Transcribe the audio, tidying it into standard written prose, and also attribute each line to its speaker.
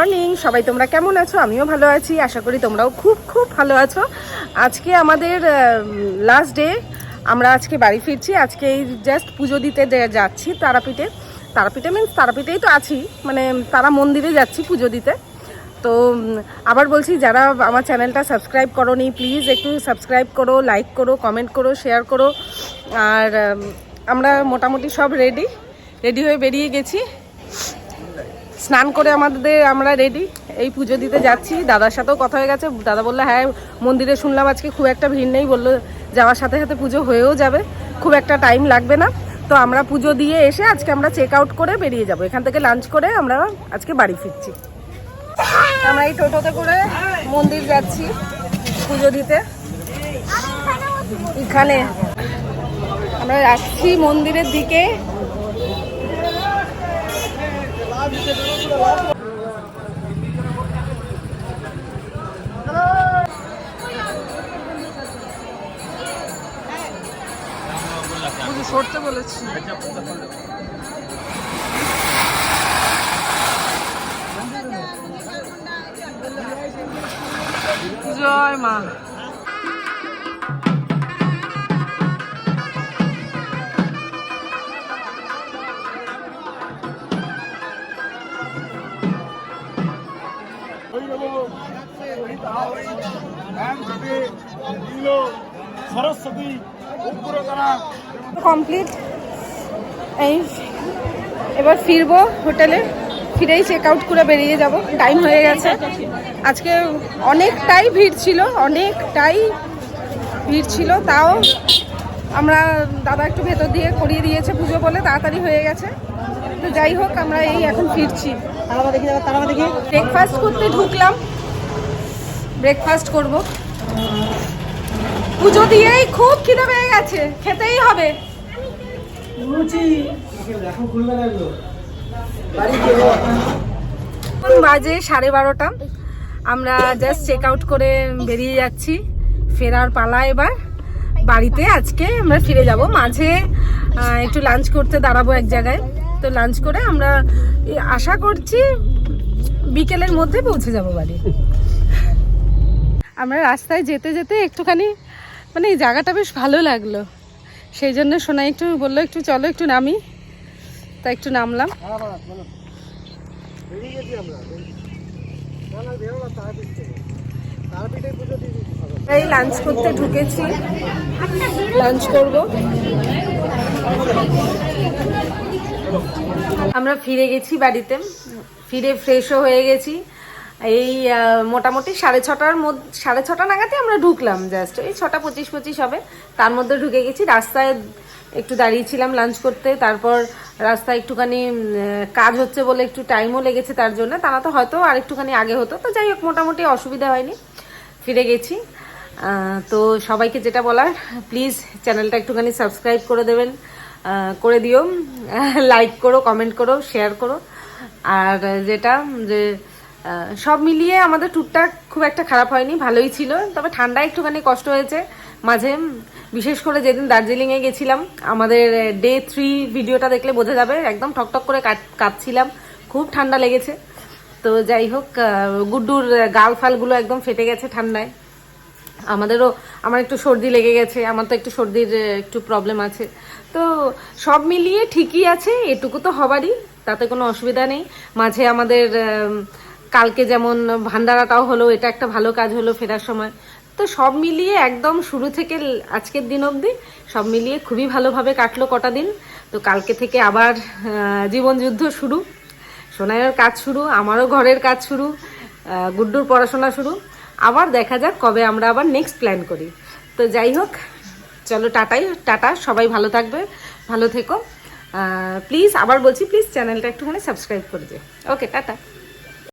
Speaker 1: Morning সবাই, তোমরা কেমন আছো? আমিও ভালো আছি, আশা করি তোমরাও খুব খুব ভালো আছো। আজকে আমাদের লাস্ট ডে, আমরা আজকে বাড়ি ফিরছি। আজকে এই জাস্ট পুজো দিতে যাচ্ছি তারাপীঠে। তারাপীঠে মিন্স তারাপীঠেই তো আছি, মানে তারা মন্দিরে যাচ্ছি পুজো দিতে। তো আবার বলছি, যারা আমার চ্যানেলটা সাবস্ক্রাইব করোনি প্লিজ একটু সাবস্ক্রাইব করো, লাইক করো, কমেন্ট করো, শেয়ার করো। আর আমরা মোটামুটি সব রেডি হয়ে বেরিয়ে গেছি। স্নান করে আমরা রেডি, এই পুজো দিতে যাচ্ছি। দাদার সাথেও কথা হয়ে গেছে। দাদা বললো হ্যাঁ মন্দিরে শুনলাম আজকে খুব একটা ভিড় নেই, বললো যাওয়ার সাথে সাথে পুজো হয়েও যাবে, খুব একটা টাইম লাগবে না। তো আমরা পুজো দিয়ে এসে আজকে আমরা চেক আউট করে বেরিয়ে যাব। এখান থেকে লাঞ্চ করে আমরা আজকে বাড়ি ফিরছি। আমরা এই টোটোতে করে মন্দির যাচ্ছি পুজো দিতে। এখানে আমরা যাচ্ছি মন্দিরের দিকে। সরতে বলেছি। জয় মা। কমপ্লিট। এই এবার ফিরবো হোটেলে, ফিরেই চেক আউট করে বেরিয়ে যাব। টাইম হয়ে গেছে। আজকে অনেকটাই ভিড় ছিল, তাও আমরা দাদা একটু ভেতর দিয়ে করিয়ে দিয়েছে পুজো বলে, তাড়াতাড়ি হয়ে গেছে। তো যাই হোক, আমরা এই এখন ফিরছি। দেখি ব্রেকফাস্ট করতে ঢুকলাম, ব্রেকফাস্ট করব। পুজো দিয়েই খুব খিদে পেয়ে গেছে, খেতেই হবে। বাজে 12:30। আমরা জাস্ট চেক আউট করে বেরিয়ে যাচ্ছি, ফেরার পালা এবার। বাড়িতে আজকে আমরা ফিরে যাব। মাঝে একটু লাঞ্চ করতে দাঁড়াবো এক জায়গায়। তো লাঞ্চ করে আমরা আশা করছি বিকেলের মধ্যে পৌঁছে যাব বাড়ি। আমরা রাস্তায় যেতে যেতে একটুখানি মানে এই জায়গাটা বেশ ভালো লাগলো, সেই জন্য সোনাই একটু বললো একটু চলো একটু নামি, তা একটু নামলাম। এই লাঞ্চ করতে ঢুকেছি, লাঞ্চ করব। আমরা ফিরে গেছি বাড়িতে, ফিরে ফ্রেশও হয়ে গেছি। এই মোটামুটি 6:30 নাগাদই আমরা ঢুকলাম। জাস্ট এই 6:25 হবে, তার মধ্যে ঢুকে গেছি। রাস্তায় একটু দাঁড়িয়েছিলাম লাঞ্চ করতে, তারপর রাস্তায় একটুখানি কাজ হচ্ছে বলে একটু টাইমও লেগেছে তার জন্য, তা না তো হয়তো আর একটুখানি আগে হতো। তো যাই হোক, মোটামুটি অসুবিধা হয়নি, ফিরে গেছি। তো সবাইকে যেটা বলার, প্লিজ চ্যানেলটা একটুখানি সাবস্ক্রাইব করে দেবেন, করে দিও, লাইক করো, কমেন্ট করো, শেয়ার করো। আর যেটা যে সব মিলিয়ে আমাদের ট্যুরটা খুব একটা খারাপ হয়নি, ভালোই ছিল। তবে ঠান্ডা একটুখানি কষ্ট হয়েছে মাঝে, বিশেষ করে যেদিন দার্জিলিংয়ে গেছিলাম। আমাদের ডে 3 ভিডিওটা দেখলে বোঝা যাবে, একদম ঠকঠক করে কাঁপছিলাম, খুব ঠান্ডা লেগেছে। তো যাই হোক, গুড্ডুর গাল ফালগুলো একদম ফেটে গেছে ঠান্ডায়। আমার একটু সর্দি লেগে গেছে, আমার তো একটু সর্দির একটু প্রবলেম আছে। তো সব মিলিয়ে ঠিকই আছে, এটুকু তো হবারই, তাতে কোনো অসুবিধা নেই। মাঝে আমাদের কালকে যেমন ভান্ডারাটাও হলো, এটা একটা ভালো কাজ হলো ফেরার সময়। তো সব মিলিয়ে একদম শুরু থেকে আজকের দিন অবধি সব মিলিয়ে খুবই ভালোভাবে কাটলো কটা দিন। তো কালকে থেকে আবার জীবন যুদ্ধ শুরু, সোনাইয়ের কাজ শুরু, আমারও ঘরের কাজ শুরু, গুড্ডুর পড়াশোনা শুরু। আবার দেখা যাক কবে আমরা আবার নেক্সট প্ল্যান করি। তো যাই হোক, চলো টাটা, সবাই ভালো থাকবে, ভালো থেকো। প্লিজ আবার বলছি, প্লিজ চ্যানেলটা একটুখানি সাবস্ক্রাইব করে দিও। ওকে, টাটা।